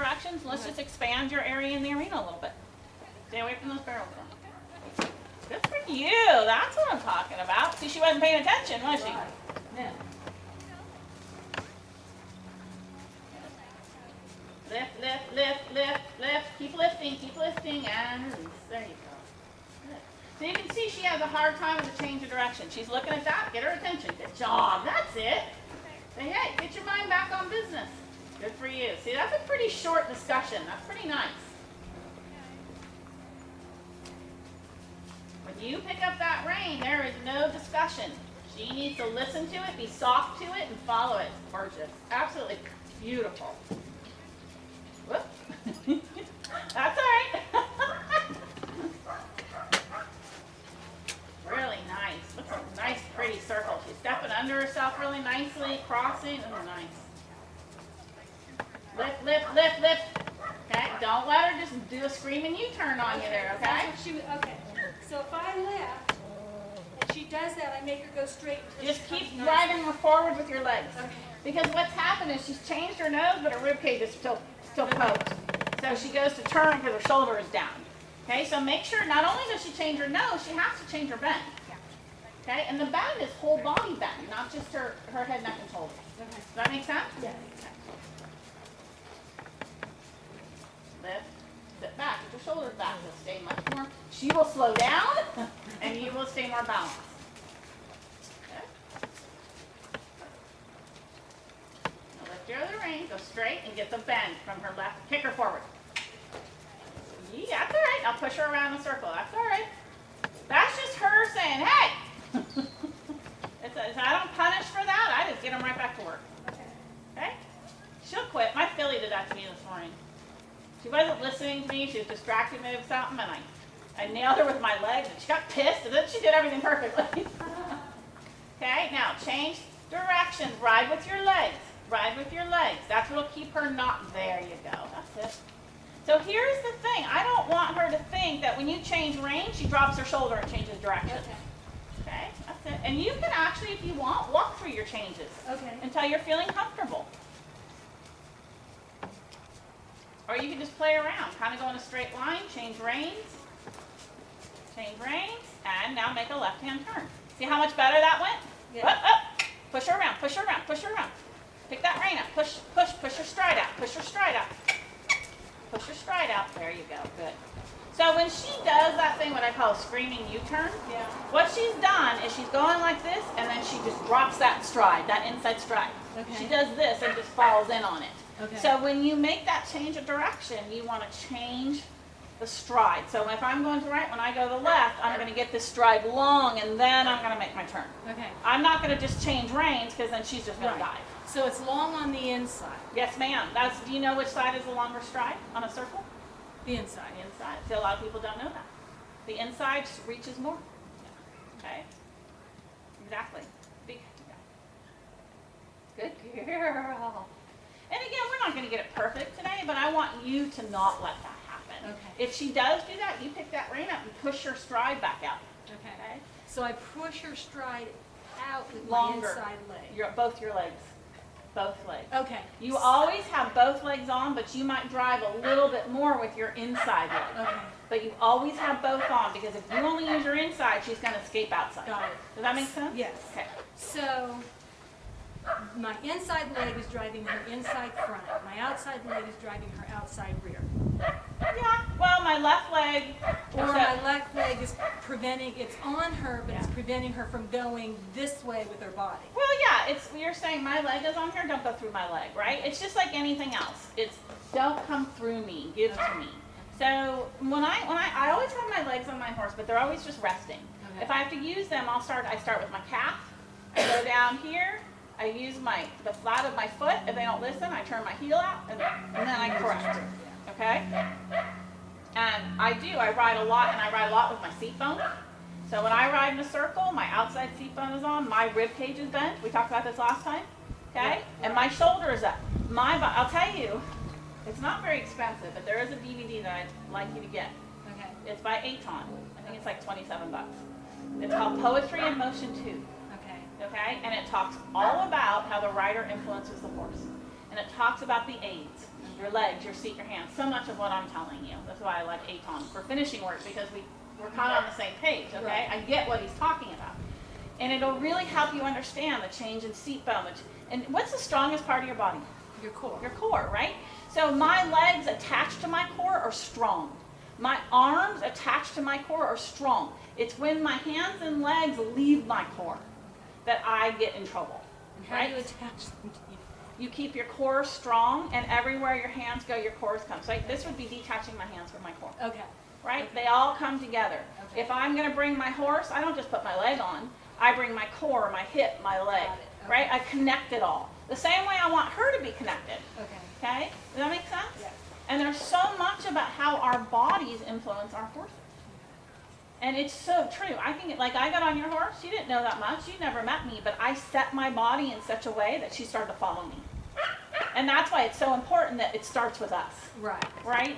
directions. Let's just expand your area in the arena a little bit. Stay away from those barrels. Good for you. That's what I'm talking about. See, she wasn't paying attention, was she? Yeah. Lift, lift, lift, lift, lift. Keep lifting, and release. There you go. Good. So you can see she has a hard time with the change of direction. She's looking at that. Get her attention. Good job. That's it. Say, hey, get your mind back on business. Good for you. See, that's a pretty short discussion. That's pretty nice. When you pick up that rein, there is no discussion. She needs to listen to it, be soft to it, and follow it. Gorgeous. Absolutely beautiful. Whoop. That's all right. Really nice. Looks like a nice, pretty circle. She's stepping under herself really nicely, crossing. Oh, nice. Lift, lift, lift, lift. Okay, don't let her just do a screaming U-turn on you there, okay? Okay. So if I lift and she does that, I make her go straight. Just keep driving her forward with your legs. Okay. Because what's happened is she's changed her nose, but her rib cage is still poked. So she goes to turn because her shoulder is down. Okay, so make sure not only does she change her nose, she has to change her bend. Okay, and the bend is whole body bend, not just her head, neck, and shoulders. Okay. Does that make sense? Yes. Lift, sit back, get your shoulders back. So stay much more. She will slow down, and you will stay more balanced. Okay. Now lift your other rein, go straight, and get the bend from her left. Kick her forward. Yeah, that's all right. I'll push her around the circle. That's all right. That's just her saying, hey. I don't punish for that. I just get them right back to work. Okay? She'll quit. My filly did that to me this morning. She wasn't listening to me. She was distracted me with something, and I nailed her with my legs, and she got pissed, and then she did everything perfectly. Okay? Now, change directions. Ride with your legs. Ride with your legs. That's what'll keep her not there. You go. That's it. So here's the thing. I don't want her to think that when you change rein, she drops her shoulder and changes direction. Okay, that's it. And you can actually, if you want, walk through your changes. Okay. Until you're feeling comfortable. Or you can just play around. Kind of go in a straight line, change reins, and now make a left-hand turn. See how much better that went? Yeah. Up, up. Push her around, push her around, push her around. Pick that rein up. Push, push, push her stride out. Push her stride out. Push her stride out. There you go. Good. So when she does that thing, what I call a screaming U-turn, what she's done is she's going like this, and then she just drops that stride, that inside stride. Okay. She does this and just falls in on it. Okay. So when you make that change of direction, you want to change the stride. So if I'm going to right, when I go to the left, I'm going to get this stride long, and then I'm going to make my turn. Okay. I'm not going to just change reins, because then she's just going to dive. So it's long on the inside. Yes, ma'am. Do you know which side is the longer stride on a circle? The inside. The inside. See, a lot of people don't know that. The inside reaches more. Okay? Exactly. Good girl. And again, we're not going to get it perfect today, but I want you to not let that happen. Okay. If she does do that, you pick that rein up and push her stride back out. Okay. So I push her stride out with Longer. my inside leg. Both your legs. Both legs. Okay. You always have both legs on, but you might drive a little bit more with your inside leg. Okay. But you always have both on, because if you only use your inside, she's going to escape outside. Got it. Does that make sense? Yes. Okay. So my inside leg is driving her inside front. My outside leg is driving her outside rear. Yeah. Well, my left leg. Or my left leg is preventing, it's on her, but it's Yeah. preventing her from going this way with her body. Well, yeah. You're saying my leg is on here. Don't go through my leg, right? It's just like anything else. It's don't come through me. Give to me. So when I always have my legs on my horse, but they're always just resting. Okay. If I have to use them, I start with my calf. I go down here. I use the flat of my foot. If they don't listen, I turn my heel out, and then I correct. Okay? And I ride a lot, and I ride a lot with my seat bone. So when I ride in a circle, my outside seat bone is on, my rib cage is bent. We talked about this last time. Okay? And my shoulder is up. I'll tell you, it's not very expensive, but there is a DVD that I'd like you to get. Okay. It's by Aton. I think it's like $27. It's called Poetry in Motion 2. Okay, and it talks all about how the rider influences the horse, and it talks about the aids. your legs, your seat, your hands. So much of what I'm telling you. That's why I like Aton for finishing work, because we're kind of on the same page, okay? Right. I get what he's talking about. And it'll really help you understand the change in seat bone. And what's the strongest part of your body? Your core. Your core, right? So my legs attached to my core are strong. My arms attached to my core are strong. It's when my hands and legs leave my core that I get in trouble. And how right? do you attach them to you? You keep your core strong, and everywhere your hands go, your cores come. So this would be detaching my hands from my core, Okay. right? Okay. They all come together. Okay. If I'm going to bring my horse, I don't just put my leg on. I bring my core, my hip, my leg, Got it. Okay. right? I connect it all. The same way I want her to be connected, Okay. okay? Does that make sense? Yes. And there's so much about how our bodies influence our horses. And it's so true. I think, like, I got on your horse. You didn't know that much. You never met me. But I set my body in such a way that she started to follow me. And that's why it's so important that it starts with us, Right. right?